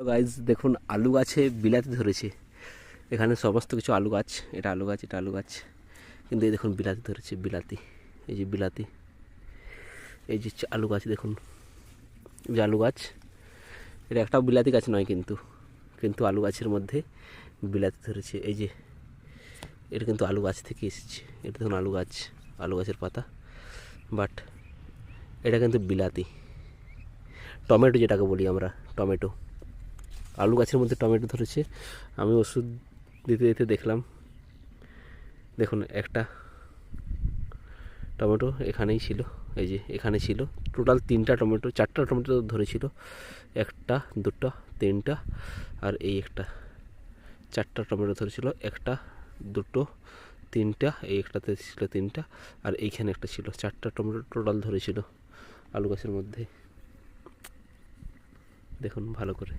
Guys দেখুন আলু গাছে বিলাতি ধরেছে। এখানে সমস্ত কিছু আলু গাছ, এটা আলু গাছ, এটা আলু গাছ, কিন্তু এই দেখুন বিলাতি ধরেছে। বিলাতি, এই যে বিলাতি, এই যে আলু গাছ দেখুন, যে আলু গাছ, এটা একটাও বিলাতি গাছ নয়, কিন্তু কিন্তু আলু গাছের মধ্যে বিলাতি ধরেছে। এই যে এটা কিন্তু আলু গাছ থেকে এসেছে। এটা দেখুন আলু গাছ, আলু গাছের পাতা, বাট এটা কিন্তু বিলাতি, টমেটো যেটাকে বলি আমরা, টমেটো। আলু গাছের মধ্যে টমেটো ধরেছে। আমি ওষুধ দিতে দিতে দেখলাম, দেখুন একটা টমেটো এখানেই ছিল, এই যে এখানে ছিল। টোটাল চারটা টমেটো ধরেছিল, একটা, দুটো, তিনটা, আর এই একটা। চারটা টমেটো ধরেছিল, একটা, দুটো, তিনটা, এই একটাতে ছিল তিনটা, আর এইখানে একটা ছিল। চারটা টমেটো টোটাল ধরেছিল আলু গাছের মধ্যে, দেখুন ভালো করে।